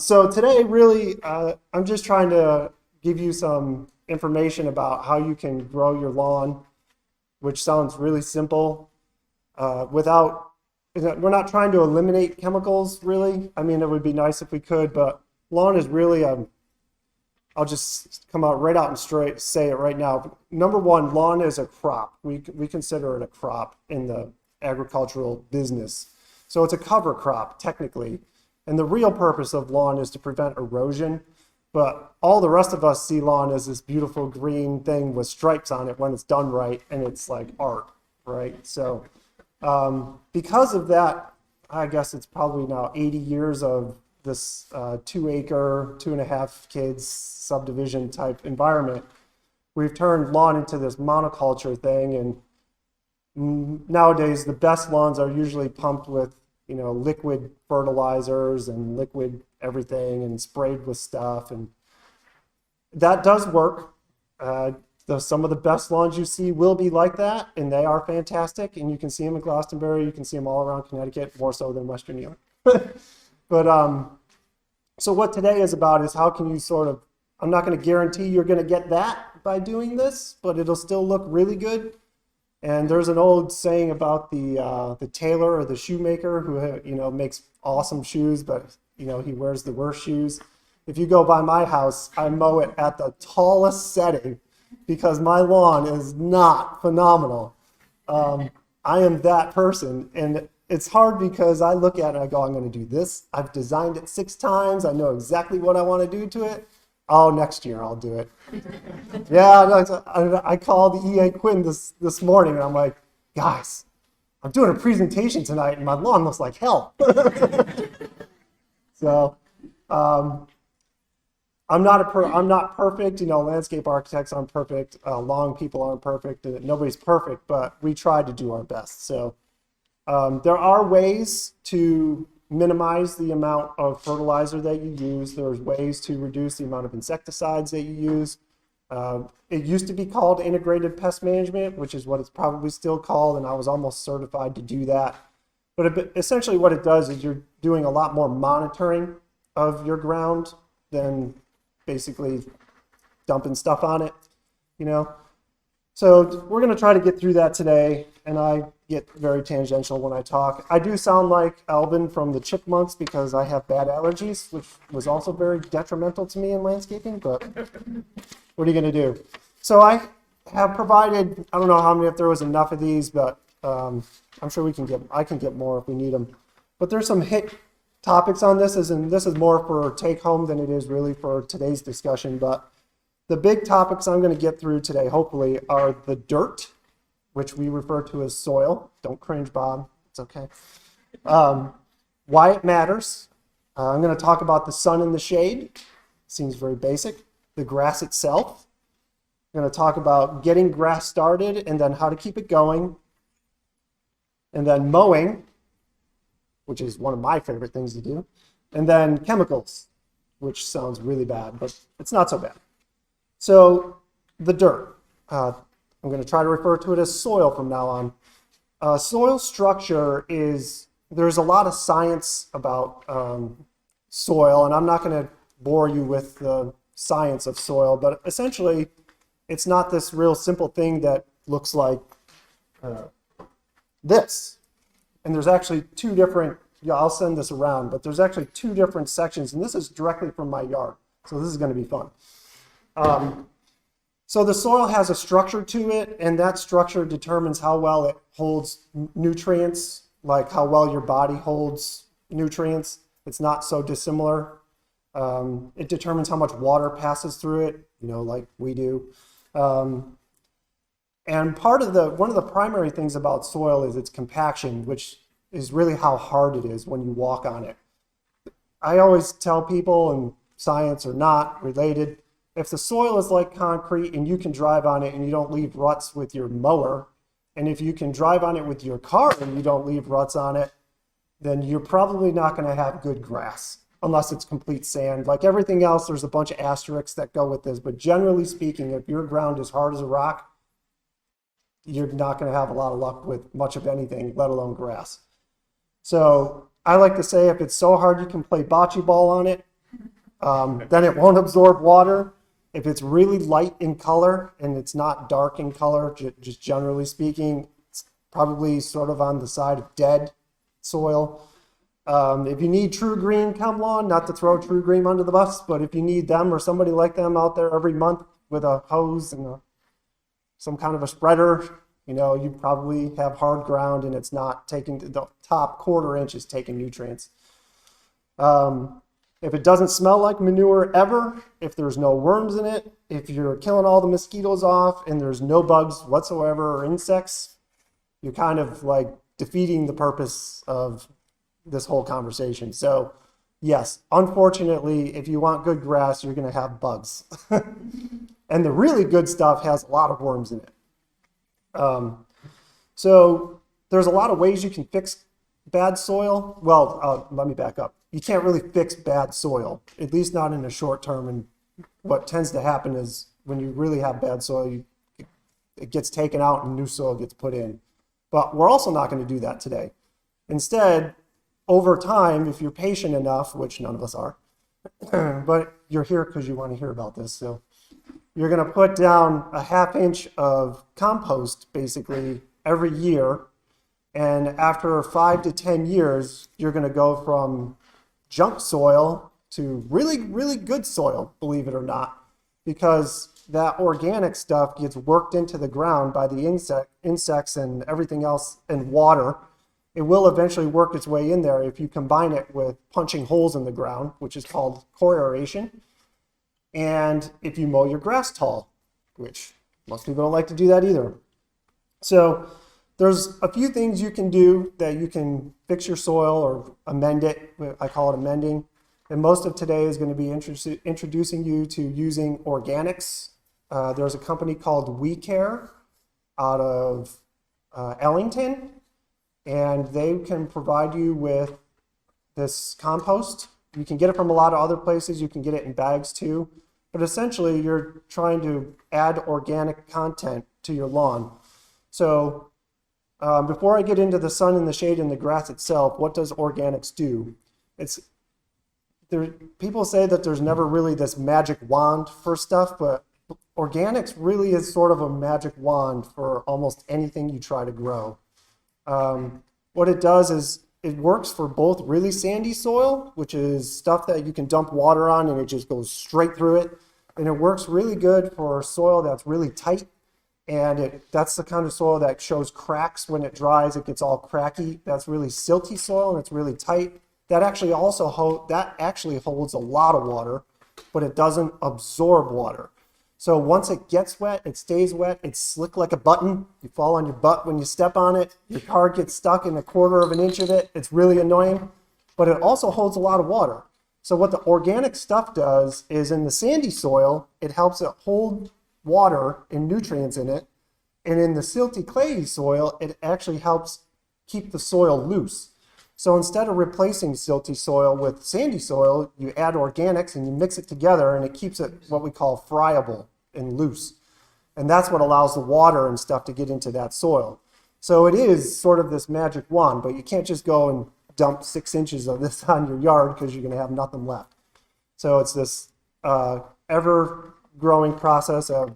So today, really, I'm just trying to give you some information about how you can grow your lawn, which sounds really simple. We're not trying to eliminate chemicals, really. I mean, it would be nice if we could, but lawn is really, I'll just come out right out and straight say it right now. Number one, lawn is a crop. We consider it a crop in the agricultural business. So it's a cover crop, technically. And the real purpose of lawn is to prevent erosion. But all the rest of us see lawn as this beautiful green thing with stripes on it when it's done right, and it's like art, right? So because of that, I guess it's probably now 80 years of this 2-acre, 2.5 kids subdivision type environment. We've turned lawn into this monoculture thing, and nowadays the best lawns are usually pumped with liquid fertilizers and liquid everything and sprayed with stuff, and that does work. Some of the best lawns you see will be like that, and they are fantastic, and you can see them in Glastonbury, you can see them all around Connecticut, more so than Western New York. But so what today is about is how can you I'm not going to guarantee you're going to get that by doing this, but it'll still look really good. And there's an old saying about the tailor or the shoemaker who makes awesome shoes, but he wears the worst shoes. If you go by my house, I mow it at the tallest setting because my lawn is not phenomenal. I am that person, and it's hard because I look at it and I go, I'm going to do this. I've designed it 6 times. I know exactly what I want to do to it. Oh, next year I'll do it. Yeah, I called EA Quinn this morning, and I'm like, guys, I'm doing a presentation tonight, and my lawn looks like hell. So I'm not perfect. Landscape architects aren't perfect. Lawn people aren't perfect. Nobody's perfect, but we try to do our best. So there are ways to minimize the amount of fertilizer that you use. There's ways to reduce the amount of insecticides that you use. It used to be called integrated pest management, which is what it's probably still called, and I was almost certified to do that. But essentially what it does is you're doing a lot more monitoring of your ground than basically dumping stuff on it, So we're going to try to get through that today, and I get very tangential when I talk. I do sound like Alvin from the Chipmunks because I have bad allergies, which was also very detrimental to me in landscaping, but what are you going to do? So I have provided, I don't know if there was enough of these, but I'm sure I can get more if we need them. But there's some hit topics on this, and this is more for take home than it is really for today's discussion, but the big topics I'm going to get through today, hopefully, are the dirt, which we refer to as soil. Don't cringe, Bob. It's okay. Why it matters. I'm going to talk about the sun and the shade. Seems very basic. The grass itself. I'm going to talk about getting grass started and then how to keep it going. And then mowing, which is one of my favorite things to do. And then chemicals, which sounds really bad, but it's not so bad. So the dirt, I'm going to try to refer to it as soil from now on. Soil structure there's a lot of science about soil, and I'm not going to bore you with the science of soil, but essentially it's not this real simple thing that looks like this. And there's actually 2 different, I'll send this around, but there's actually 2 different sections, and this is directly from my yard, so this is going to be fun. So the soil has a structure to it, and that structure determines how well it holds nutrients, like how well your body holds nutrients. It's not so dissimilar. It determines how much water passes through it, like we do. And one of the primary things about soil is its compaction, which is really how hard it is when you walk on it. I always tell people, and science or not related, if the soil is like concrete and you can drive on it and you don't leave ruts with your mower, and if you can drive on it with your car and you don't leave ruts on it, then you're probably not going to have good grass unless it's complete sand. Like everything else, there's a bunch of asterisks that go with this, but generally speaking, if your ground is hard as a rock, you're not going to have a lot of luck with much of anything, let alone grass. So I like to say if it's so hard you can play bocce ball on it, Then it won't absorb water. If it's really light in color and it's not dark in color, just generally speaking, it's probably sort of on the side of dead soil. If you need True Green ChemLawn, not to throw True Green under the bus, but if you need them or somebody like them out there every month with a hose and some kind of a spreader, you probably have hard ground and it's not taking, the top quarter inch is taking nutrients. If it doesn't smell like manure ever, if there's no worms in it, if you're killing all the mosquitoes off and there's no bugs whatsoever or insects, you're kind of like defeating the purpose of this whole conversation. So yes, unfortunately, if you want good grass, you're going to have bugs. And the really good stuff has a lot of worms in it. So there's a lot of ways you can fix bad soil. Well, let me back up. You can't really fix bad soil, at least not in the short term. And what tends to happen is when you really have bad soil, it gets taken out and new soil gets put in. But we're also not going to do that today. Instead, over time, if you're patient enough, which none of us are, but you're here because you want to hear about this, so you're going to put down a 1/2 inch of compost basically every year. And after 5 to 10 years, you're going to go from junk soil to really, really good soil, believe it or not, because that organic stuff gets worked into the ground by the insects and everything else and water. It will eventually work its way in there if you combine it with punching holes in the ground, which is called core aeration. And if you mow your grass tall, which most people don't like to do that either. So there's a few things you can do that you can fix your soil or amend it. I call it amending. And most of today is going to be introducing you to using organics. There's a company called WeCare out of Ellington, and they can provide you with this compost. You can get it from a lot of other places. You can get it in bags too. But essentially, you're trying to add organic content to your lawn. So before I get into the sun and the shade and the grass itself, what does organics do? People say that there's never really this magic wand for stuff, but organics really is sort of a magic wand for almost anything you try to grow. What it does is it works for both really sandy soil, which is stuff that you can dump water on and it just goes straight through it. And it works really good for soil that's really tight. And that's the kind of soil that shows cracks when it dries. It gets all cracky. That's really silty soil and it's really tight. That actually holds a lot of water, but it doesn't absorb water. So once it gets wet, it stays wet. It's slick like a button. You fall on your butt when you step on it. Your car gets stuck in 1/4 of an inch of it. It's really annoying, but it also holds a lot of water. So what the organic stuff does is in the sandy soil, it helps it hold water and nutrients in it. And in the silty clayey soil, it actually helps keep the soil loose. So instead of replacing silty soil with sandy soil, you add organics and you mix it together and it keeps it what we call friable and loose. And that's what allows the water and stuff to get into that soil. So it is sort of this magic wand, but you can't just go and dump 6 inches of this on your yard because you're going to have nothing left. So it's this ever-growing process of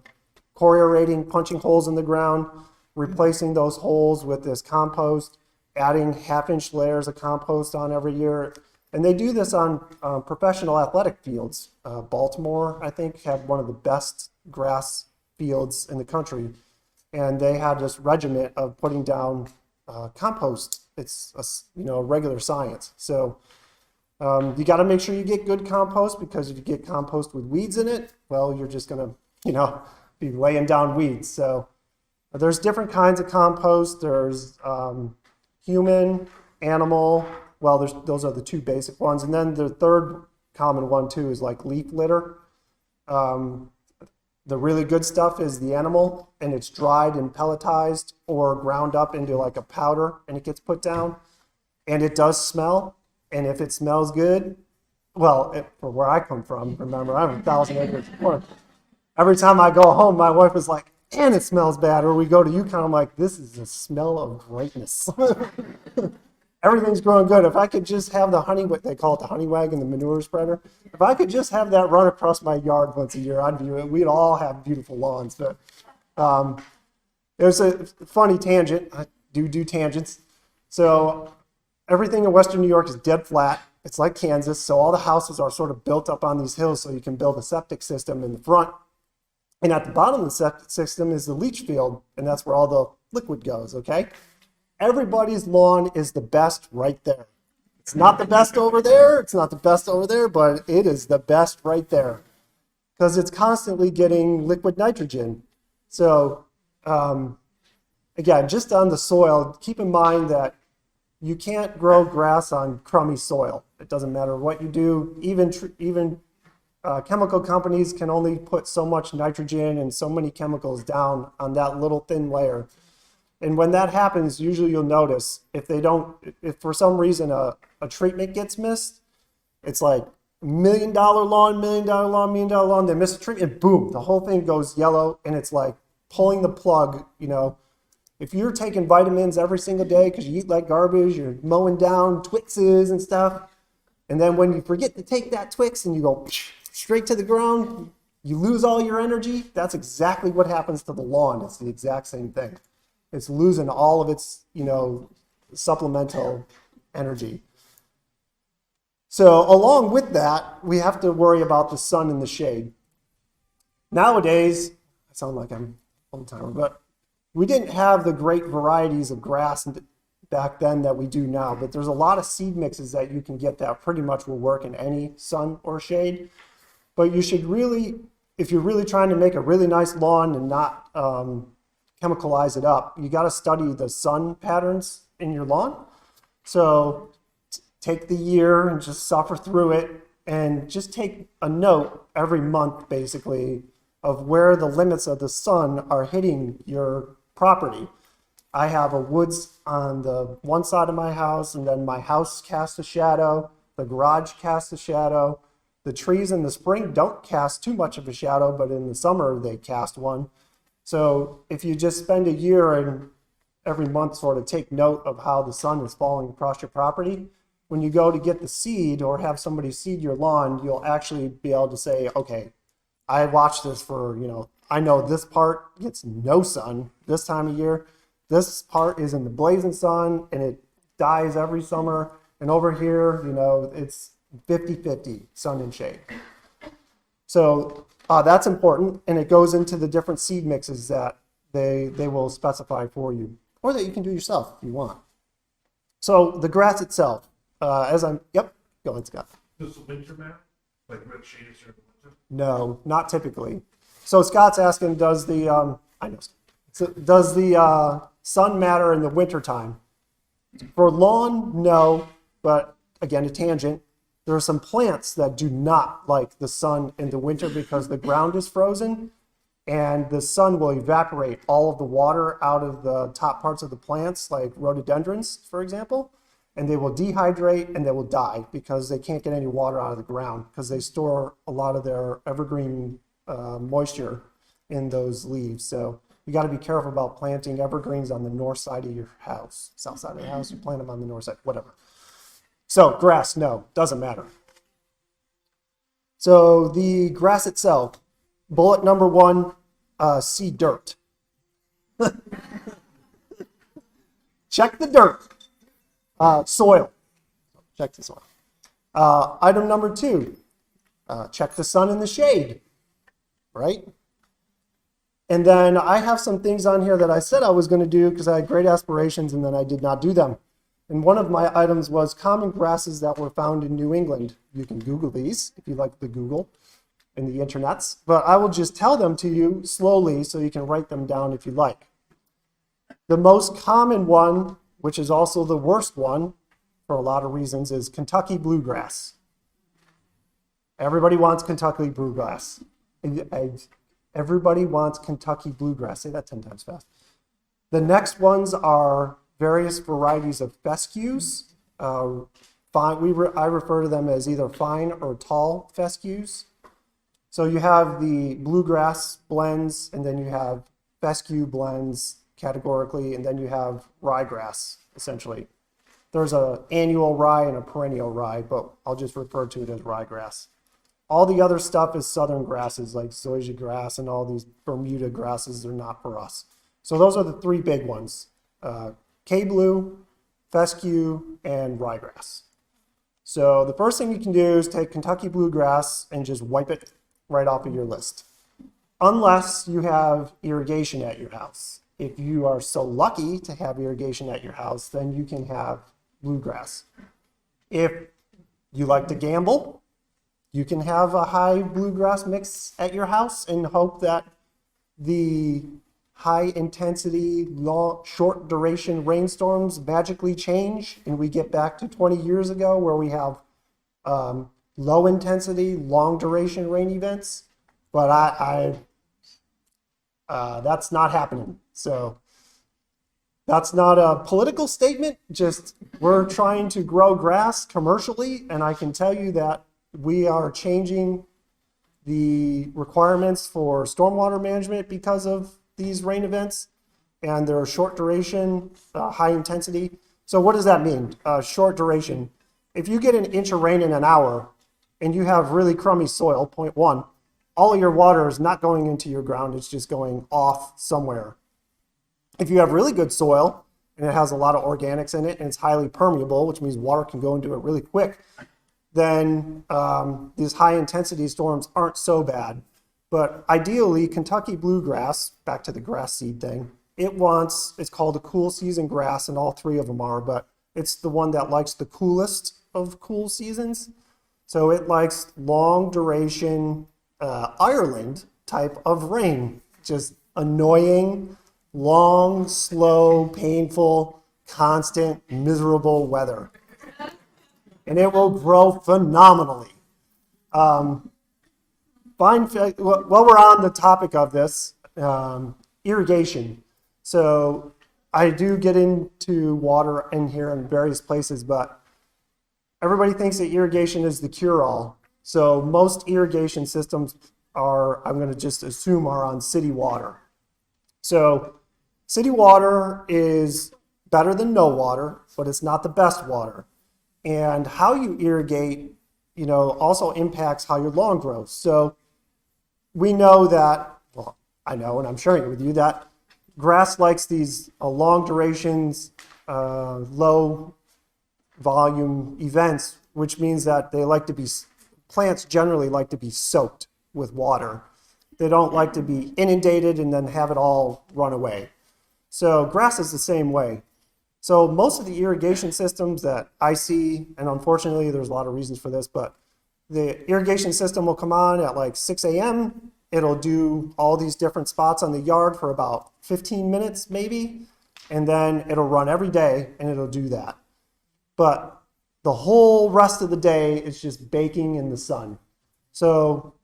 core aerating, punching holes in the ground, replacing those holes with this compost, adding 1/2 inch layers of compost on every year. And they do this on professional athletic fields. Baltimore, I think, had one of the best grass fields in the country. And they had this regiment of putting down compost. It's a regular science. So you got to make sure you get good compost, because if you get compost with weeds in it, well, you're just going to, be laying down weeds. So there's different kinds of compost. There's human, animal. Well, those are the two basic ones. And then the third common one too is like leaf litter. The really good stuff is the animal, and it's dried and pelletized or ground up into like a powder, and it gets put down. And it does smell. And if it smells good, well, for where I come from, remember, I have 1,000 acres of corn. Every time I go home, my wife is like, and it smells bad. Or we go to Yukon, I'm like, this is the smell of greatness. everything's growing good. If I could just have the what they call it, the honey wagon, the manure spreader. If I could just have that run across my yard once a year, we'd all have beautiful lawns. But there's a funny tangent. I do tangents. So everything in Western New York is dead flat. It's like Kansas. So all the houses are sort of built up on these hills so you can build a septic system in the front. And at the bottom of the septic system is the leach field, and that's where all the liquid goes, okay? Everybody's lawn is the best right there. It's not the best over there. It's not the best over there, but it is the best right there because it's constantly getting liquid nitrogen. So again, just on the soil, keep in mind that you can't grow grass on crummy soil. It doesn't matter what you do. Even chemical companies can only put so much nitrogen and so many chemicals down on that little thin layer. And when that happens, usually you'll notice if for some reason a treatment gets missed, it's like $1 million lawn, $1 million lawn, $1 million lawn, they miss a treatment, boom, the whole thing goes yellow, and it's like pulling the plug, you know. If you're taking vitamins every single day because you eat like garbage, you're mowing down Twixes and stuff, and then when you forget to take that Twix and you go straight to the ground, you lose all your energy. That's exactly what happens to the lawn. It's the exact same thing. It's losing all of its, you know, supplemental energy. So along with that, we have to worry about the sun and the shade. Nowadays, I sound like I'm old timer, but we didn't have the great varieties of grass back then that we do now, but there's a lot of seed mixes that you can get that pretty much will work in any sun or shade. But you should really, if you're really trying to make a really nice lawn and not chemicalize it up, you got to study the sun patterns in your lawn. So take the year and just suffer through it and just take a note every month basically of where the limits of the sun are hitting your property. I have a woods on the one side of my house, and then my house casts a shadow, the garage casts a shadow. The trees in the spring don't cast too much of a shadow, but in the summer they cast one. So if you just spend a year and every month sort of take note of how the sun is falling across your property, when you go to get the seed or have somebody seed your lawn, you'll actually be able to say, okay, I watched this for, you know, I know this part gets no sun this time of year. This part is in the blazing sun and it dies every summer. And over here, you know, it's 50-50 sun and shade. So that's important, and it goes into the different seed mixes that they will specify for you, or that you can do yourself if you want. So the grass itself, go ahead, Scott. Does the winter matter? Like red shade is during the winter? No, not typically. So Scott's asking, does the sun matter in the wintertime? For lawn, no, but again, a tangent. There are some plants that do not like the sun in the winter because the ground is frozen and the sun will evaporate all of the water out of the top parts of the plants, like rhododendrons, for example, and they will dehydrate and they will die because they can't get any water out of the ground because they store a lot of their evergreen moisture in those leaves. So you got to be careful about planting evergreens on the north side of your house, south side of the house, you plant them on the north side, whatever. So grass, no, doesn't matter. So the grass itself, bullet number one, see dirt. Check the dirt. Soil. Check the soil. Item number two, check the sun and the shade, right? And then I have some things on here that I said I was going to do because I had great aspirations and then I did not do them. And one of my items was common grasses that were found in New England. You can Google these if you like the Google and the internets, but I will just tell them to you slowly so you can write them down if you like. The most common one, which is also the worst one for a lot of reasons, is Kentucky bluegrass. Everybody wants Kentucky bluegrass. Everybody wants Kentucky bluegrass. Say that 10 times fast. The next ones are various varieties of fescues. I refer to them as either fine or tall fescues. So you have the bluegrass blends, and then you have fescue blends categorically, and then you have ryegrass, essentially. There's a annual rye and a perennial rye, but I'll just refer to it as ryegrass. All the other stuff is southern grasses like zoysia grass and all these Bermuda grasses. They're not for us. So those are the three big ones: K-blue, fescue, and ryegrass. So the first thing you can do is take Kentucky bluegrass and just wipe it right off of your list, unless you have irrigation at your house. If you are so lucky to have irrigation at your house, then you can have bluegrass. If you like to gamble, you can have a high bluegrass mix at your house and hope that the high intensity, short duration rainstorms magically change and we get back to 20 years ago where we have low intensity, long duration rain events. But that's not happening. So that's not a political statement, just we're trying to grow grass commercially, and I can tell you that we are changing the requirements for stormwater management because of these rain events, and they're short duration, high intensity. So what does that mean? Short duration. If you get an inch of rain in an hour and you have really crummy soil, 0.1, all of your water is not going into your ground, it's just going off somewhere. If you have really good soil and it has a lot of organics in it and it's highly permeable, which means water can go into it really quick, then these high intensity storms aren't so bad. But ideally, Kentucky bluegrass, back to the grass seed thing, it's called a cool season grass, and all three of them are, but it's the one that likes the coolest of cool seasons. So it likes long duration Ireland type of rain, just annoying, long, slow, painful, constant, miserable weather. And it will grow phenomenally. While we're on the topic of this, irrigation. So I do get into water in here in various places, but everybody thinks that irrigation is the cure-all. So most irrigation systems are, I'm going to just assume, are on city water. So city water is better than no water, but it's not the best water. And how you irrigate, also impacts how your lawn grows. So we know that, well, I know, and I'm sharing it with you, that grass likes these long durations, low volume events, which means that plants generally like to be soaked with water. They don't like to be inundated and then have it all run away. So grass is the same way. So most of the irrigation systems that I see, and unfortunately there's a lot of reasons for this, but the irrigation system will come on at like 6 a.m. It'll do all these different spots on the yard for about 15 minutes maybe, and then it'll run every day and it'll do that. But the whole rest of the day is just baking in the sun. So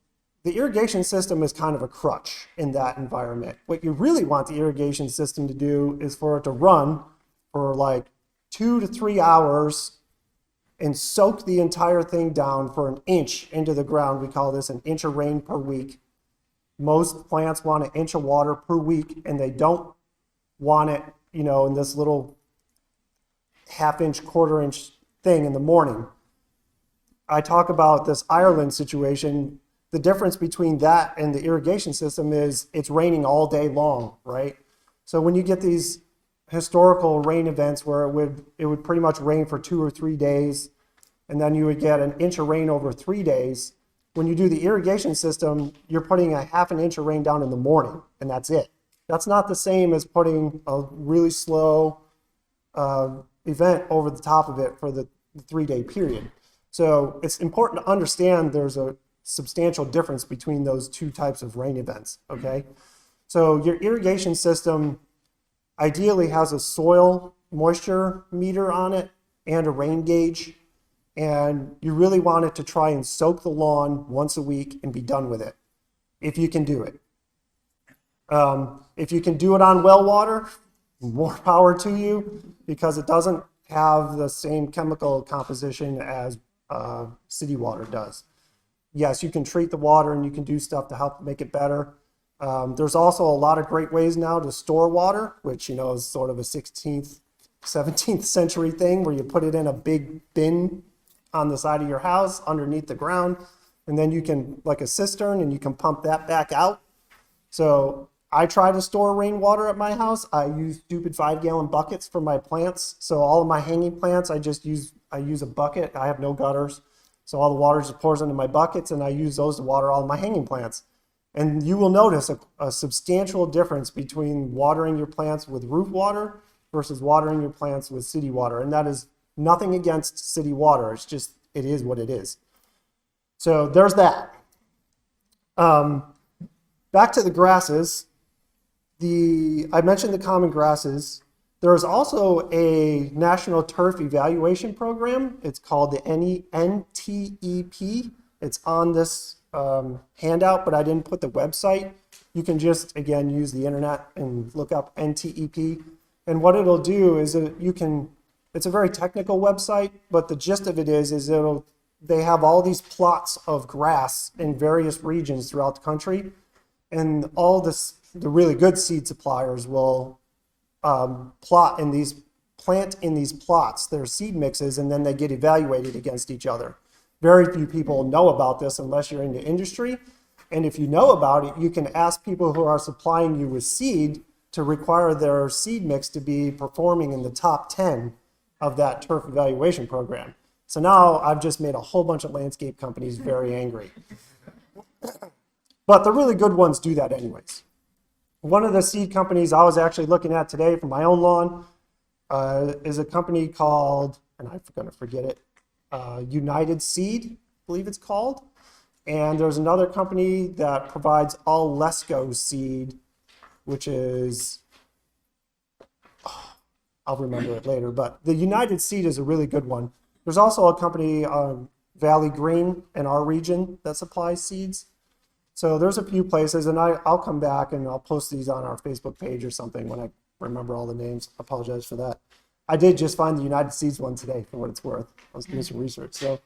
the irrigation system is kind of a crutch in that environment. What you really want the irrigation system to do is for it to run for like 2 to 3 hours and soak the entire thing down for an inch into the ground. We call this an inch of rain per week. Most plants want an inch of water per week, and they don't want it, in this little half-inch, quarter-inch thing in the morning. I talk about this Ireland situation. The difference between that and the irrigation system is it's raining all day long, right? So when you get these historical rain events where it would pretty much rain for 2 or 3 days, and then you would get an inch of rain over 3 days. When you do the irrigation system, you're putting a half an inch of rain down in the morning, and that's it. That's not the same as putting a really slow event over the top of it for the 3-day period. So it's important to understand there's a substantial difference between those two types of rain events, okay? So your irrigation system ideally has a soil moisture meter on it and a rain gauge, and you really want it to try and soak the lawn once a week and be done with it, if you can do it. If you can do it on well water, more power to you, because it doesn't have the same chemical composition as city water does. Yes, you can treat the water and you can do stuff to help make it better. There's also a lot of great ways now to store water, which is sort of a 16th 17th century thing where you put it in a big bin on the side of your house underneath the ground, and then you can, like a cistern, and you can pump that back out. So I try to store rainwater at my house. I use stupid 5-gallon buckets for my plants. So all of my hanging plants, I use a bucket. I have no gutters. So all the water just pours into my buckets, and I use those to water all of my hanging plants. And you will notice a substantial difference between watering your plants with roof water versus watering your plants with city water. And that is nothing against city water. It's just, it is what it is. So there's that. Back to the grasses. I mentioned the common grasses. There is also a National Turf Evaluation Program. It's called the NTEP. It's on this handout, but I didn't put the website. You can just, again, use the internet and look up NTEP. And what it'll do is it's a very technical website, but the gist of it is they have all these plots of grass in various regions throughout the country. And the really good seed suppliers will plant in these plots their seed mixes, and then they get evaluated against each other. Very few people know about this unless you're in the industry. And if you know about it, you can ask people who are supplying you with seed to require their seed mix to be performing in the top 10 of that turf evaluation program. So now I've just made a whole bunch of landscape companies very angry. But the really good ones do that anyways. One of the seed companies I was actually looking at today for my own lawn is a company called, and I'm going to forget it, United Seed, I believe it's called. And there's another company that provides all Lesco seed, which is, I'll remember it later, but the United Seed is a really good one. There's also a company, Valley Green, in our region that supplies seeds. So there's a few places, and I'll come back and I'll post these on our Facebook page or something when I remember all the names. I apologize for that. I did just find the United Seeds one today, for what it's worth. I was doing some research. So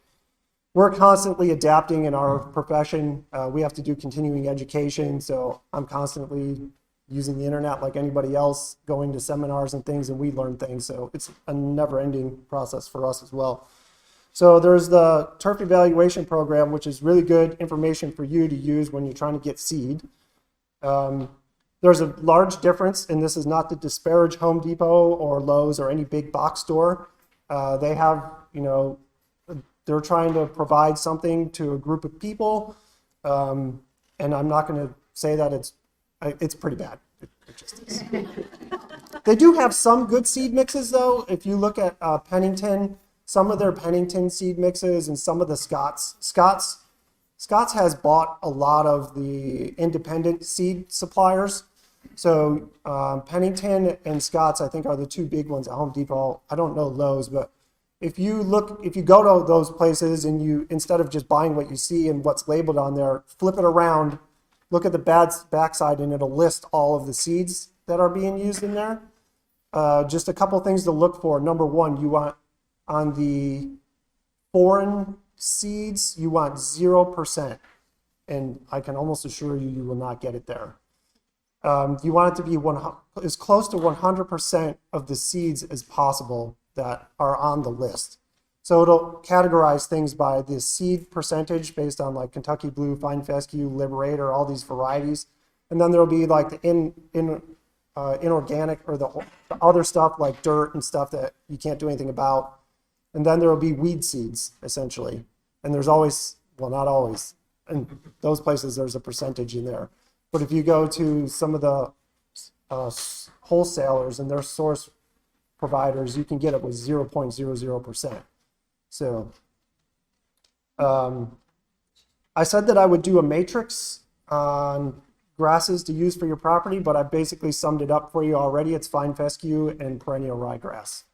we're constantly adapting in our profession. We have to do continuing education, so I'm constantly using the internet like anybody else, going to seminars and things, and we learn things. So it's a never-ending process for us as well. So there's the turf evaluation program, which is really good information for you to use when you're trying to get seed. There's a large difference, and this is not to disparage Home Depot or Lowe's or any big box store. They have, they're trying to provide something to a group of people, and I'm not going to say that it's pretty bad. It just is. They do have some good seed mixes, though. If you look at Pennington, some of their Pennington seed mixes and some of the Scott's has bought a lot of the independent seed suppliers. So Pennington and Scott's, I think, are the two big ones at Home Depot. I don't know Lowe's, but if you go to those places and you, instead of just buying what you see and what's labeled on there, flip it around, look at the backside, and it'll list all of the seeds that are being used in there. Just a couple things to look for. Number one, you want, on the foreign seeds, you want 0%. And I can almost assure you, you will not get it there. You want it to be as close to 100% of the seeds as possible that are on the list. So it'll categorize things by the seed percentage based on like Kentucky Blue, Fine Fescue, Liberator, all these varieties. And then there'll be like the inorganic or the other stuff like dirt and stuff that you can't do anything about. And then there will be weed seeds, essentially. And there's always, well, not always, in those places there's a percentage in there. But if you go to some of the wholesalers and their source providers, you can get it with 0.00%. So I said that I would do a matrix on grasses to use for your property, but I basically summed it up for you already. It's fine fescue and perennial ryegrass.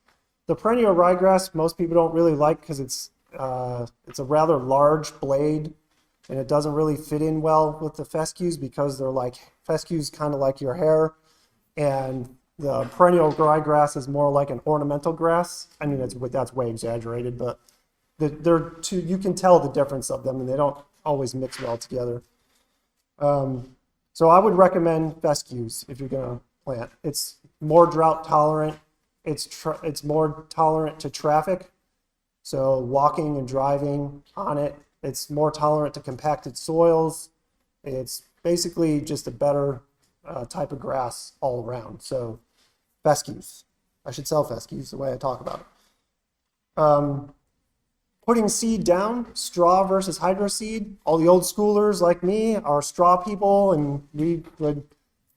The perennial ryegrass, most people don't really like because it's a rather large blade, and it doesn't really fit in well with the fescues because they're like, fescues kind of like your hair, and the perennial ryegrass is more like an ornamental grass. I mean, that's way exaggerated, but they're two, you can tell the difference of them, and they don't always mix well together. So I would recommend fescues if you're going to plant. It's more drought tolerant. it's more tolerant to traffic. So walking and driving on it, it's more tolerant to compacted soils. It's basically just a better type of grass all around. So fescues. I should sell fescues the way I talk about it. Putting seed down, straw versus hydro seed. All the old schoolers like me are straw people, and we would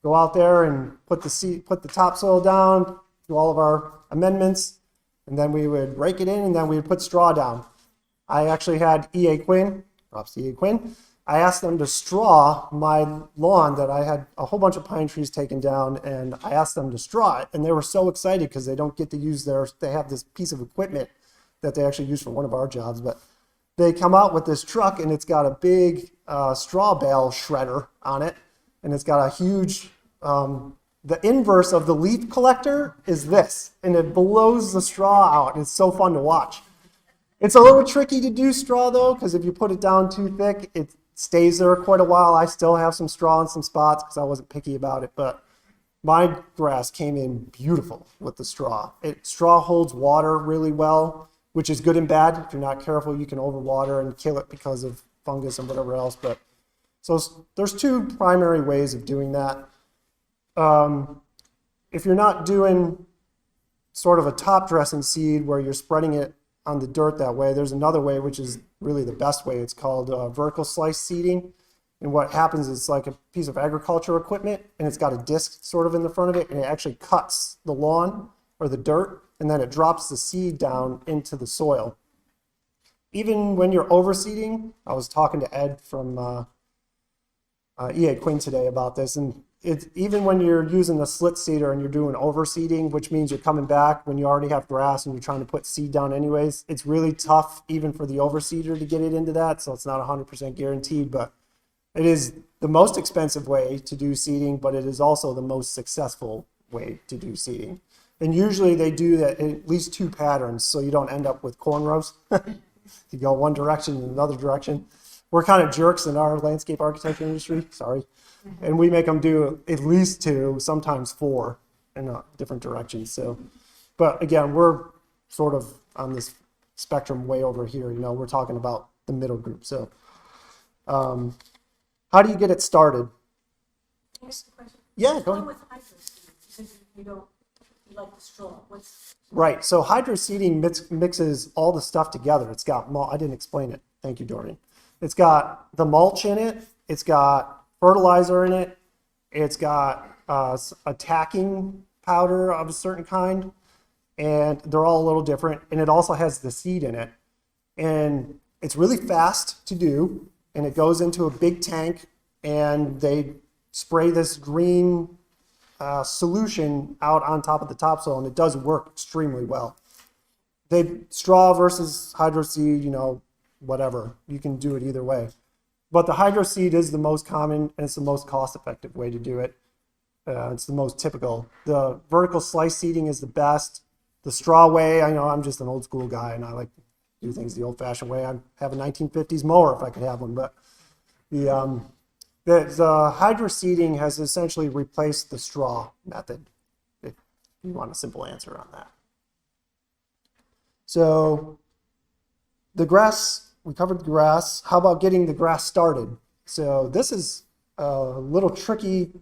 go out there and put the topsoil down, do all of our amendments, and then we would rake it in, and then we would put straw down. I actually had EA Quinn, props to EA Quinn. I asked them to straw my lawn that I had a whole bunch of pine trees taken down, and I asked them to straw it, and they were so excited because they don't get to use they have this piece of equipment that they actually use for one of our jobs, but they come out with this truck, and it's got a big straw bale shredder on it, and it's got a huge, the inverse of the leaf collector is this, and it blows the straw out, and it's so fun to watch. It's a little tricky to do straw though, because if you put it down too thick, it stays there quite a while. I still have some straw in some spots because I wasn't picky about it, but my grass came in beautiful with the straw. Straw holds water really well, which is good and bad. If you're not careful, you can overwater and kill it because of fungus and whatever else. But so there's two primary ways of doing that. If you're not doing sort of a top dressing seed where you're spreading it on the dirt that way, there's another way, which is really the best way. It's called vertical slice seeding. And what happens is it's like a piece of agriculture equipment, and it's got a disc sort of in the front of it, and it actually cuts the lawn or the dirt, and then it drops the seed down into the soil. Even when you're overseeding, I was talking to Ed from EA Quinn today about this, and even when you're using a slit seeder and you're doing overseeding, which means you're coming back when you already have grass and you're trying to put seed down anyways, it's really tough even for the overseeder to get it into that, so it's not 100% guaranteed, but it is the most expensive way to do seeding, but it is also the most successful way to do seeding. And usually they do that in at least two patterns, so you don't end up with cornrows. You go one direction and another direction. We're kind of jerks in our landscape architecture industry, sorry. And we make them do at least two, sometimes four in different directions. So, but again, we're sort of on this spectrum way over here. We're talking about the middle group. So, how do you get it started? Can I ask a question? Yeah, go ahead. With hydro seeding, because you like the straw. Right. So hydro seeding mixes all the stuff together. It's got I didn't explain it. Thank you, Dorian. It's got the mulch in it. It's got fertilizer in it. It's got a tacking powder of a certain kind, and they're all a little different. And it also has the seed in it, and it's really fast to do. And it goes into a big tank, and they spray this green solution out on top of the topsoil, and it does work extremely well. Straw versus hydro seed, whatever. You can do it either way. But the hydro seed is the most common, and it's the most cost-effective way to do it. It's the most typical. The vertical slice seeding is the best. The straw way, I know I'm just an old school guy, and I like to do things the old-fashioned way. I have a 1950s mower if I could have one, but the hydro seeding has essentially replaced the straw method, if you want a simple answer on that. So the grass, we covered the grass. How about getting the grass started? So this is a little tricky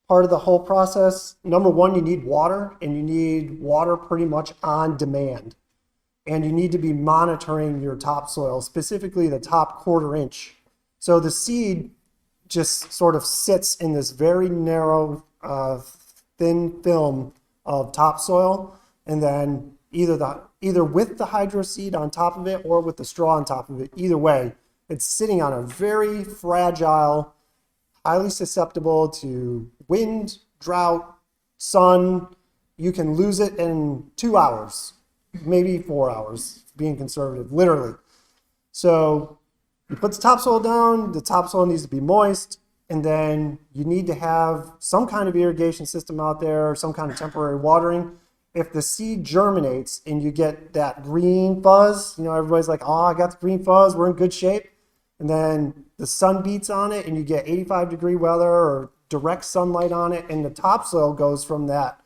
part of the whole process. Number one, you need water, and you need water pretty much on demand. And you need to be monitoring your topsoil, specifically the top quarter inch. So the seed just sort of sits in this very narrow, thin film of topsoil, and then either with the hydro seed on top of it or with the straw on top of it, either way, it's sitting on a very fragile, highly susceptible to wind, drought, sun. You can lose it in 2 hours, maybe 4 hours, being conservative, literally. So you put the topsoil down, the topsoil needs to be moist, and then you need to have some kind of irrigation system out there, some kind of temporary watering. If the seed germinates and you get that green fuzz, everybody's like, oh, I got the green fuzz, we're in good shape. And then the sun beats on it and you get 85-degree weather or direct sunlight on it, and the topsoil goes from that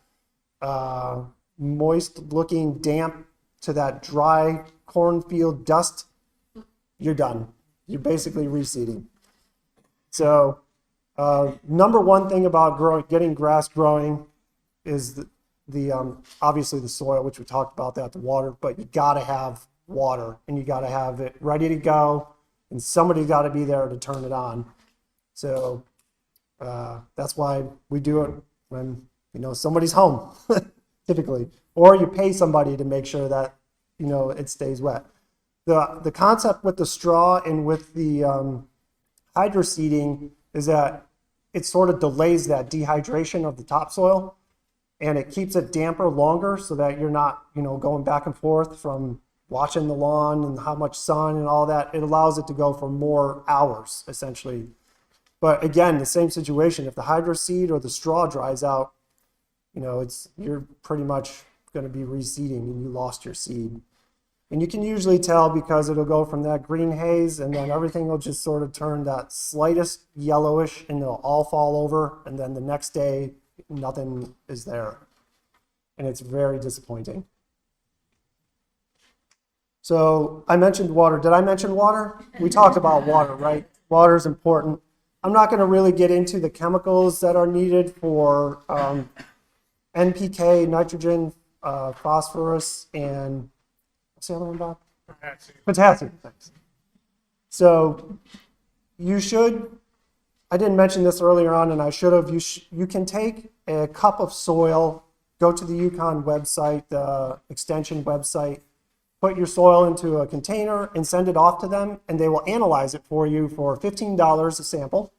moist looking damp to that dry cornfield dust, you're done. You're basically reseeding. So number one thing about getting grass growing is obviously the soil, which we talked about that, the water, but you gotta have water and you gotta have it ready to go and somebody gotta be there to turn it on. So that's why we do it when, somebody's home, typically, or you pay somebody to make sure that, it stays wet. The concept with the straw and with the hydro seeding is that it sort of delays that dehydration of the topsoil and it keeps it damper longer so that you're not, going back and forth from watching the lawn and how much sun and all that. It allows it to go for more hours, essentially. But again, the same situation. If the hydro seed or the straw dries out, you're pretty much going to be reseeding and you lost your seed. And you can usually tell because it'll go from that green haze and then everything will just sort of turn that slightest yellowish and they'll all fall over. And then the next day, nothing is there. And it's very disappointing. So I mentioned water. Did I mention water? We talked about water, right? Water is important. I'm not going to really get into the chemicals that are needed for NPK, nitrogen, phosphorus, and what's the other one, Bob? Potassium. Thanks. So you should, I didn't mention this earlier on, and I should have, you can take a cup of soil, go to the UConn website, the extension website, put your soil into a container and send it off to them, and they will analyze it for you for $15 a sample,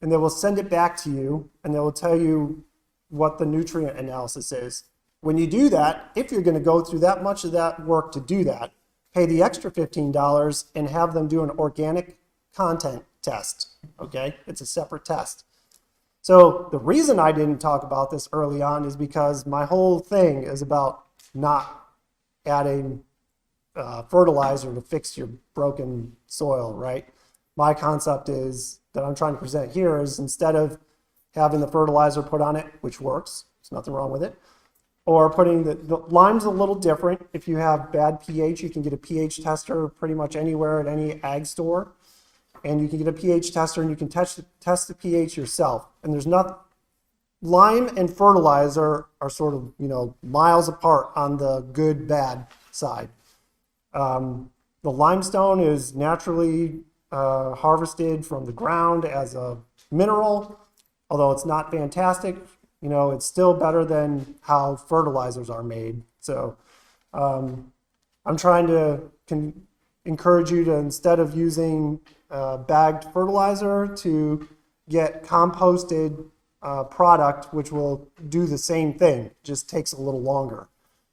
and they will send it back to you, and they will tell you what the nutrient analysis is. When you do that, if you're going to go through that much of that work to do that, pay the extra $15 and have them do an organic content test, okay? It's a separate test. So the reason I didn't talk about this early on is because my whole thing is about not adding fertilizer to fix your broken soil, right? My concept is that I'm trying to present here is instead of having the fertilizer put on it, which works, there's nothing wrong with it, or putting the lime's a little different. If you have bad pH, you can get a pH tester pretty much anywhere at any ag store, and you can get a pH tester and you can test the pH yourself. And there's not, lime and fertilizer are sort of, miles apart on the good, bad side. The limestone is naturally harvested from the ground as a mineral, although it's not fantastic. It's still better than how fertilizers are made. So I'm trying to encourage you to, instead of using bagged fertilizer, to get composted product, which will do the same thing, just takes a little longer.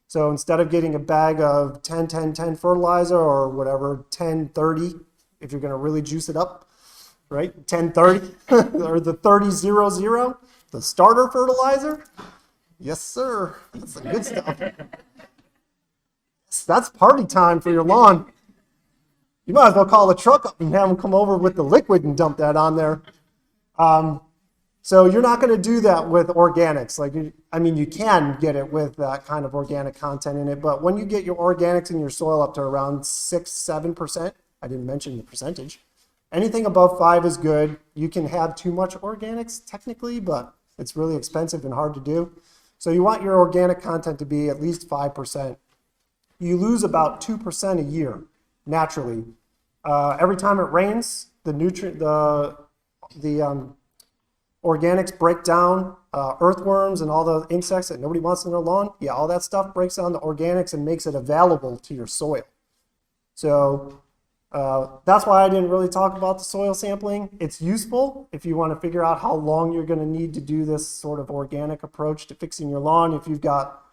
So instead of getting a bag of 10-10-10 fertilizer or whatever, 10-30, if you're going to really juice it up, right? 10-30 or the 30-00, the starter fertilizer. Yes, sir. That's the good stuff. That's party time for your lawn. You might as well call the truck up and have them come over with the liquid and dump that on there. So you're not going to do that with organics. You can get it with that kind of organic content in it, but when you get your organics in your soil up to around 6-7%, I didn't mention the percentage, anything above 5 is good. You can have too much organics technically, but it's really expensive and hard to do. So you want your organic content to be at least 5%. You lose about 2% a year naturally. Every time it rains, the organics break down, earthworms and all the insects that nobody wants in their lawn. Yeah, all that stuff breaks down the organics and makes it available to your soil. So that's why I didn't really talk about the soil sampling. It's useful if you want to figure out how long you're going to need to do this sort of organic approach to fixing your lawn. If you've got,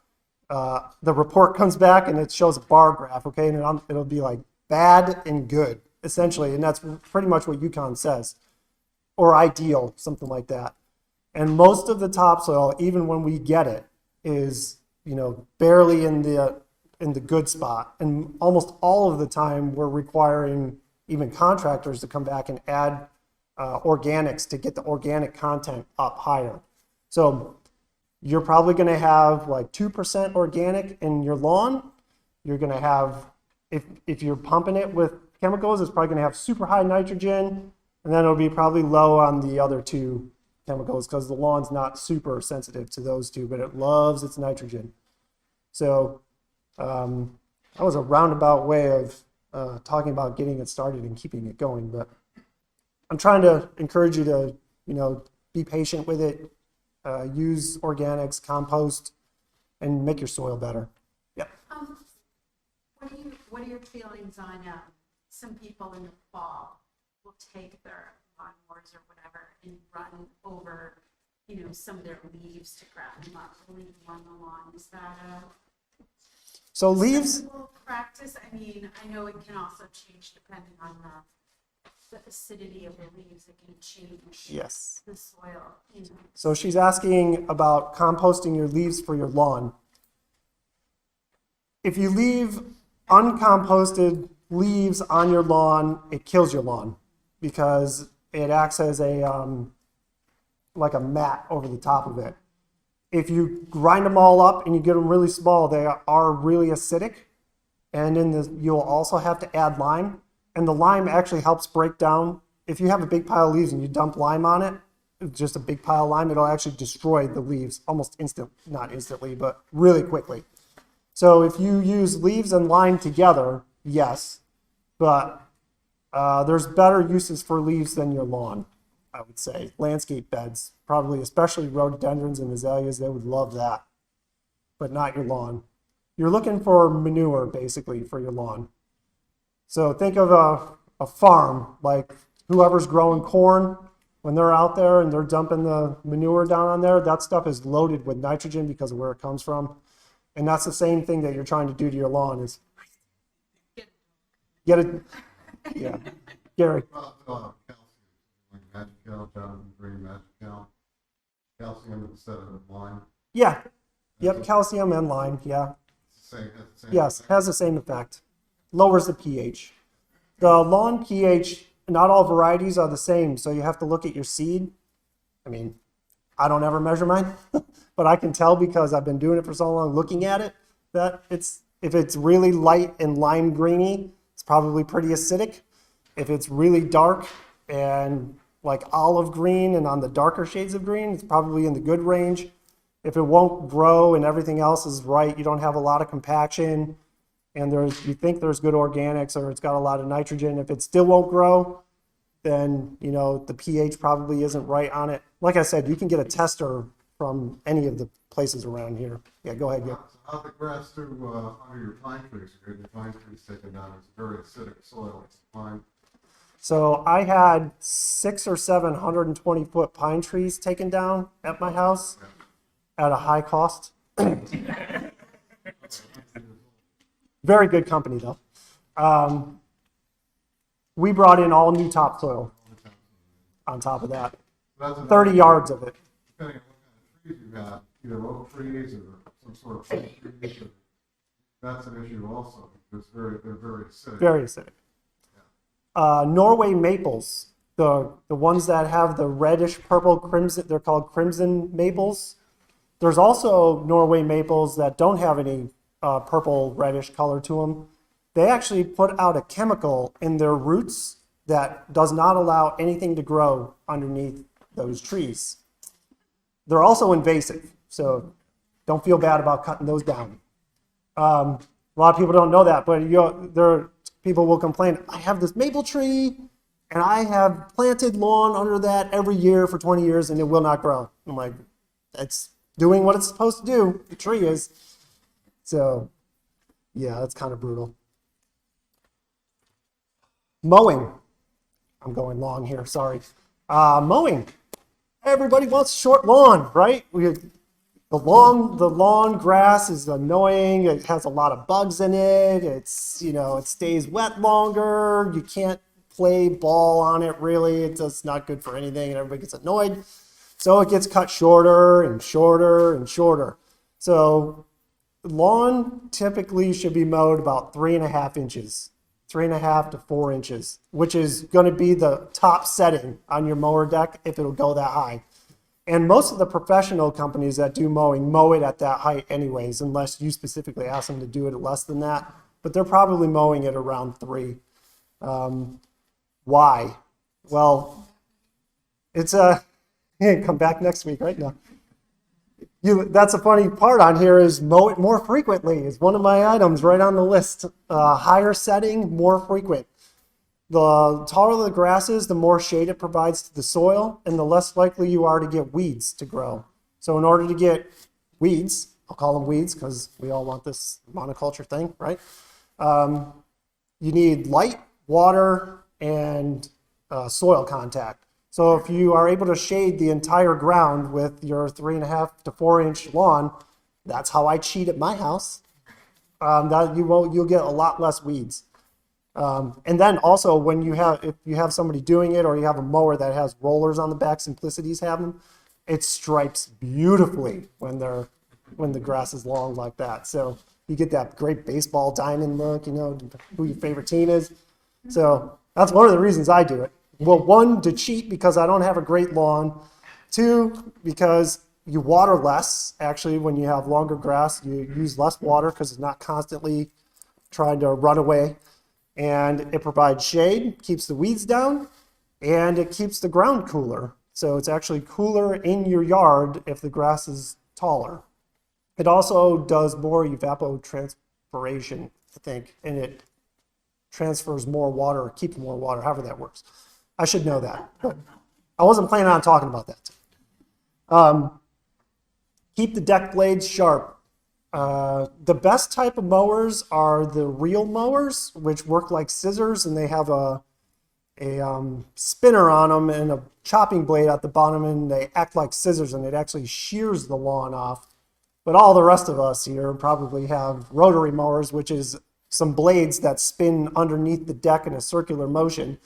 the report comes back and it shows a bar graph, okay, and it'll be like bad and good, essentially, and that's pretty much what UConn says. Or ideal, something like that. And most of the topsoil, even when we get it, is barely in the good spot. And almost all of the time, we're requiring even contractors to come back and add organics to get the organic content up higher. So you're probably going to have like 2% organic in your lawn. You're going to have, if you're pumping it with chemicals, it's probably going to have super high nitrogen, and then it'll be probably low on the other two chemicals because the lawn's not super sensitive to those two, but it loves its nitrogen. So that was a roundabout way of talking about getting it started and keeping it going, but I'm trying to encourage you to, be patient with it, use organics, compost, and make your soil better. Yeah. What are your feelings on some people in the fall will take their lawnmowers or whatever and run over, some of their leaves to grab them up and leave them on the lawn? Is that So leaves, sensible practice? I mean, I know it can also change depending on the acidity of the leaves. It can change yes. the soil. So she's asking about composting your leaves for your lawn. If you leave uncomposted leaves on your lawn, it kills your lawn because it acts as like a mat over the top of it. If you grind them all up and you get them really small, they are really acidic. And you'll also have to add lime. And the lime actually helps break down. If you have a big pile of leaves and you dump lime on it, just a big pile of lime, it'll actually destroy the leaves almost not instantly, but really quickly. So if you use leaves and lime together, yes, but there's better uses for leaves than your lawn, I would say. Landscape beds, probably, especially rhododendrons and azaleas, they would love that, but not your lawn. You're looking for manure, basically, for your lawn. So think of a farm, like whoever's growing corn, when they're out there and they're dumping the manure down on there, that stuff is loaded with nitrogen because of where it comes from. And that's the same thing that you're trying to do to your lawn is get it. Yeah. Gary. Calcium, like Magical, Jonathan Green Magical. Calcium instead of lime. Yeah. Yep. Calcium and lime. Yeah. It's the same Yes. effect. Has the same effect. Lowers the pH. The lawn pH, not all varieties are the same. So you have to look at your seed. I mean, I don't ever measure mine, but I can tell because I've been doing it for so long, looking at it, that if it's really light and lime greeny, it's probably pretty acidic. If it's really dark and like olive green and on the darker shades of green, it's probably in the good range. If it won't grow and everything else is right, you don't have a lot of compaction, and you think there's good organics or it's got a lot of nitrogen. If it still won't grow, then the pH probably isn't right on it. Like I said, you can get a tester from any of the places around here. Yeah, go ahead. Yeah. So how'd the grass do under your pine trees? You had your pine trees taken down. It's very acidic soil. It's pine. So I had 600 or 720-foot pine trees taken down at my house at a high cost. Very good company though. We brought in all new topsoil on top of that. That's 30 yards of it. Depending on what kind of trees you have, either oak trees or some sort of fruit trees. That's an issue also because they're very acidic. Very acidic. Norway maples, the ones that have the reddish purple crimson, they're called crimson maples. There's also Norway maples that don't have any purple reddish color to them. They actually put out a chemical in their roots that does not allow anything to grow underneath those trees. They're also invasive, so don't feel bad about cutting those down. A lot of people don't know that, but people will complain, I have this maple tree and I have planted lawn under that every year for 20 years and it will not grow. I'm like, it's doing what it's supposed to do. The tree is. So yeah, that's kind of brutal. Mowing. I'm going long here, sorry. Mowing. Everybody wants short lawn, right? The lawn grass is annoying. It has a lot of bugs in it. It stays wet longer. You can't play ball on it really. It's just not good for anything and everybody gets annoyed. So it gets cut shorter and shorter and shorter. So lawn typically should be mowed about 3.5 inches. 3.5 to 4 inches, which is going to be the top setting on your mower deck if it'll go that high. And most of the professional companies that do mowing mow it at that height anyways, unless you specifically ask them to do it at less than that. But they're probably mowing it around 3. Why? Well, it's come back next week right now. That's the funny part on here is mow it more frequently is one of my items right on the list. Higher setting, more frequent. The taller the grass is, the more shade it provides to the soil, and the less likely you are to get weeds to grow. So in order to get weeds, I'll call them weeds because we all want this monoculture thing, right? You need light, water, and soil contact. So if you are able to shade the entire ground with your 3.5 to 4 inch lawn, that's how I cheat at my house. You'll get a lot less weeds. And then also if you have somebody doing it or you have a mower that has rollers on the back, Simplicities have them, it stripes beautifully when the grass is long like that. So you get that great baseball diamond look, who your favorite team is. So that's one of the reasons I do it. Well, 1, to cheat because I don't have a great lawn. 2, because you water less. Actually, when you have longer grass, you use less water because it's not constantly trying to run away. And it provides shade, keeps the weeds down, and it keeps the ground cooler. So it's actually cooler in your yard if the grass is taller. It also does more evapotranspiration, I think, and it transfers more water or keeps more water, however that works. I should know that, but I wasn't planning on talking about that. Keep the deck blades sharp. The best type of mowers are the reel mowers, which work like scissors, and they have a spinner on them and a chopping blade at the bottom, and they act like scissors, and it actually shears the lawn off. But all the rest of us here probably have rotary mowers, which is some blades that spin underneath the deck in a circular motion.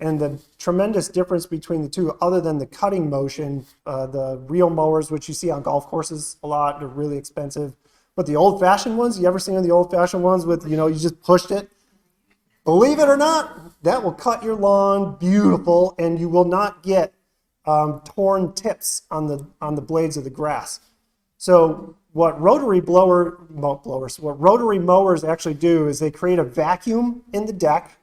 And the tremendous difference between the two, other than the cutting motion, the reel mowers, which you see on golf courses a lot, they're really expensive. But the old-fashioned ones, you ever seen the old-fashioned ones with, you just pushed it? Believe it or not, that will cut your lawn beautiful, and you will not get torn tips on the blades of the grass. So what rotary mowers actually do is they create a vacuum in the deck,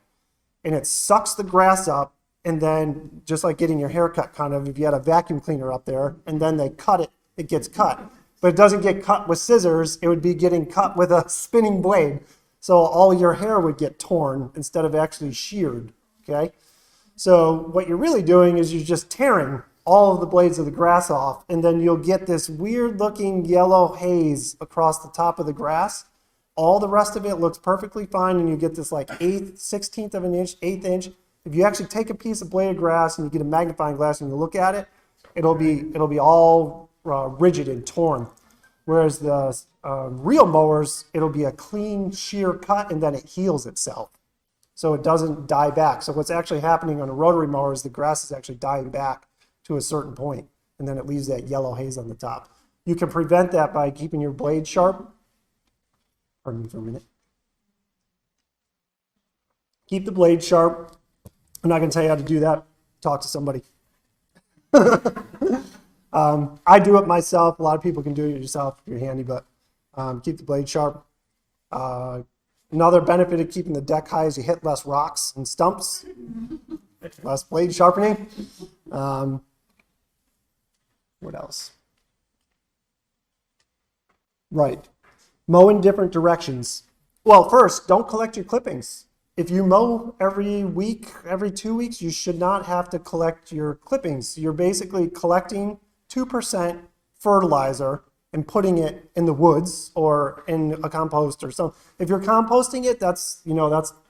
and it sucks the grass up, and then just like getting your hair cut, kind of, if you had a vacuum cleaner up there, and then they cut it, it gets cut. But it doesn't get cut with scissors, it would be getting cut with a spinning blade. So all your hair would get torn instead of actually sheared, okay? So what you're really doing is you're just tearing all of the blades of the grass off, and then you'll get this weird looking yellow haze across the top of the grass. All the rest of it looks perfectly fine, and you get this like 1/16 of an inch, 1/8 inch. If you actually take a piece of blade of grass and you get a magnifying glass and you look at it, it'll be all rigid and torn. Whereas the reel mowers, it'll be a clean shear cut, and then it heals itself. So it doesn't die back. So what's actually happening on a rotary mower is the grass is actually dying back to a certain point, and then it leaves that yellow haze on the top. You can prevent that by keeping your blade sharp. Pardon me for a minute. Keep the blade sharp. I'm not going to tell you how to do that. Talk to somebody. I do it myself. A lot of people can do it yourself if you're handy, but keep the blade sharp. Another benefit of keeping the deck high is you hit less rocks and stumps, less blade sharpening. What else? Right. Mow in different directions. Well, first, don't collect your clippings. If you mow every week, every 2 weeks, you should not have to collect your clippings. You're basically collecting 2% fertilizer and putting it in the woods or in a compost or something. If you're composting it, that's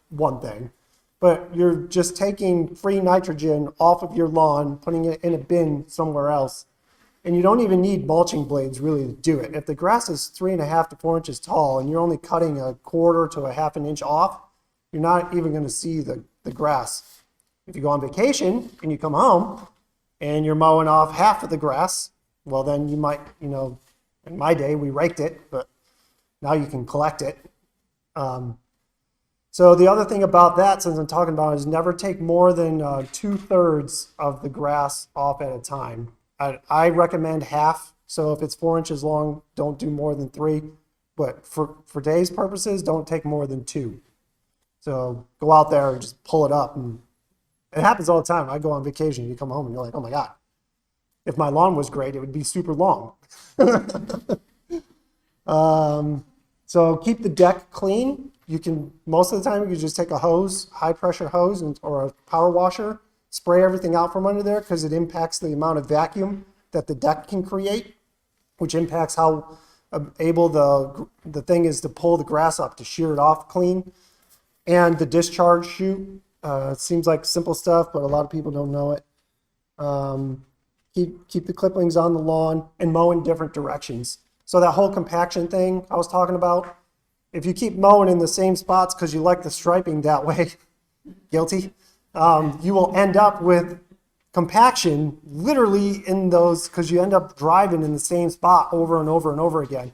one thing. But you're just taking free nitrogen off of your lawn, putting it in a bin somewhere else. And you don't even need mulching blades really to do it. If the grass is 3.5 to 4 inches tall and you're only cutting 1/4 to 1/2 an inch off, you're not even going to see the grass. If you go on vacation and you come home and you're mowing off half of the grass, well, then you might, in my day, we raked it, but now you can collect it. So the other thing about that, since I'm talking about, is never take more than 2/3 of the grass off at a time. I recommend half. So if it's 4 inches long, don't do more than 3. But for today's purposes, don't take more than 2. So go out there and just pull it up. And it happens all the time. I go on vacation, you come home and you're like, oh my God, if my lawn was great, it would be super long. So keep the deck clean. You can, most of the time, you can just take a hose, high pressure hose or a power washer, spray everything out from under there because it impacts the amount of vacuum that the deck can create, which impacts how able the thing is to pull the grass up to shear it off clean. And the discharge chute, it seems like simple stuff, but a lot of people don't know it. Keep the clippings on the lawn and mow in different directions. So that whole compaction thing I was talking about, if you keep mowing in the same spots because you like the striping that way, guilty, you will end up with compaction literally in those, because you end up driving in the same spot over and over and over again.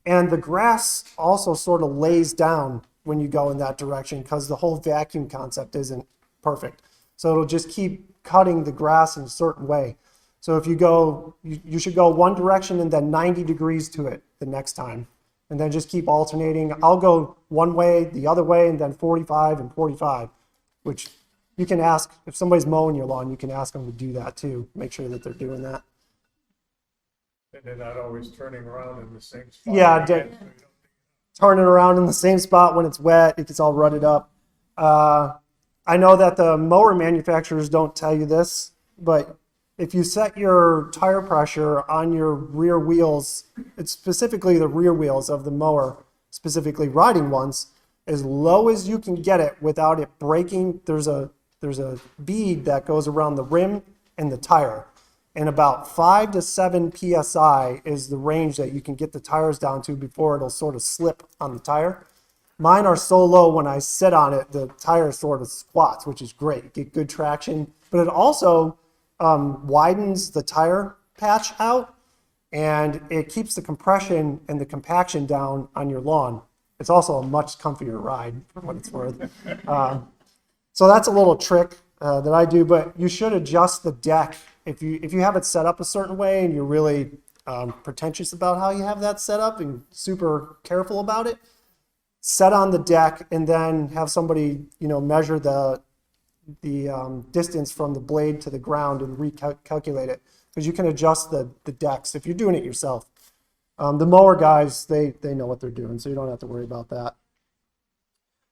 And the grass also sort of lays down when you go in that direction because the whole vacuum concept isn't perfect. So it'll just keep cutting the grass in a certain way. So if you go, you should go one direction and then 90 degrees to it the next time. And then just keep alternating. I'll go one way, the other way, and then 45 and 45, which you can ask, if somebody's mowing your lawn, you can ask them to do that too. Make sure that they're doing that. And they're not always turning around in the same spot. Yeah, again, so you don't- turn it around in the same spot when it's wet, it gets all rutted up. I know that the mower manufacturers don't tell you this, but if you set your tire pressure on your rear wheels, it's specifically the rear wheels of the mower, specifically riding ones, as low as you can get it without it breaking, there's a bead that goes around the rim and the tire. And about 5 to 7 PSI is the range that you can get the tires down to before it'll sort of slip on the tire. Mine are so low when I sit on it, the tire sort of squats, which is great. Get good traction, but it also widens the tire patch out and it keeps the compression and the compaction down on your lawn. It's also a much comfier ride for what it's worth. So that's a little trick that I do, but you should adjust the deck. If you have it set up a certain way and you're really pretentious about how you have that set up and super careful about it, set on the deck and then have somebody, measure the distance from the blade to the ground and recalculate it, because you can adjust the decks if you're doing it yourself. The mower guys, they know what they're doing, so you don't have to worry about that.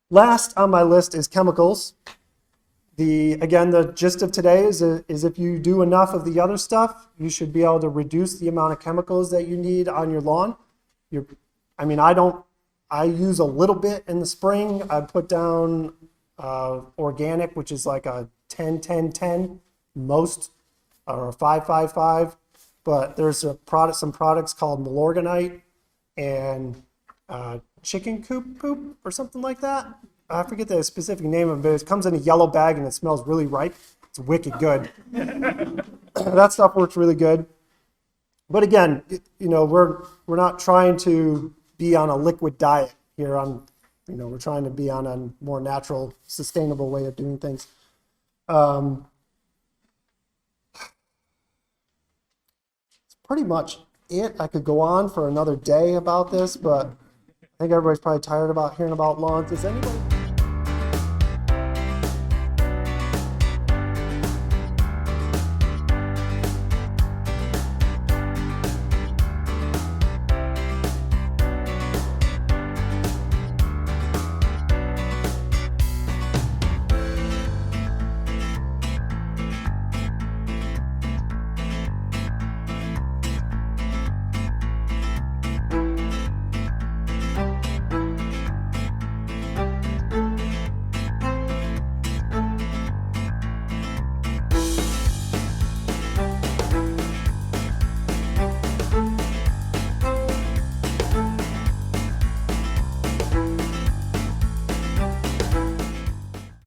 Last on my list is chemicals. Again, the gist of today is if you do enough of the other stuff, you should be able to reduce the amount of chemicals that you need on your lawn. I use a little bit in the spring. I put down organic, which is like a 10-10-10 most, or a 5-5-5. But there's some products called Milorganite and chicken coop poop or something like that. I forget the specific name of it, but it comes in a yellow bag and it smells really ripe. It's wicked good. That stuff works really good. But again, we're not trying to be on a liquid diet here. We're trying to be on a more natural, sustainable way of doing things. It's pretty much it. I could go on for another day about this, but I think everybody's probably tired about hearing about lawns. Does anybody?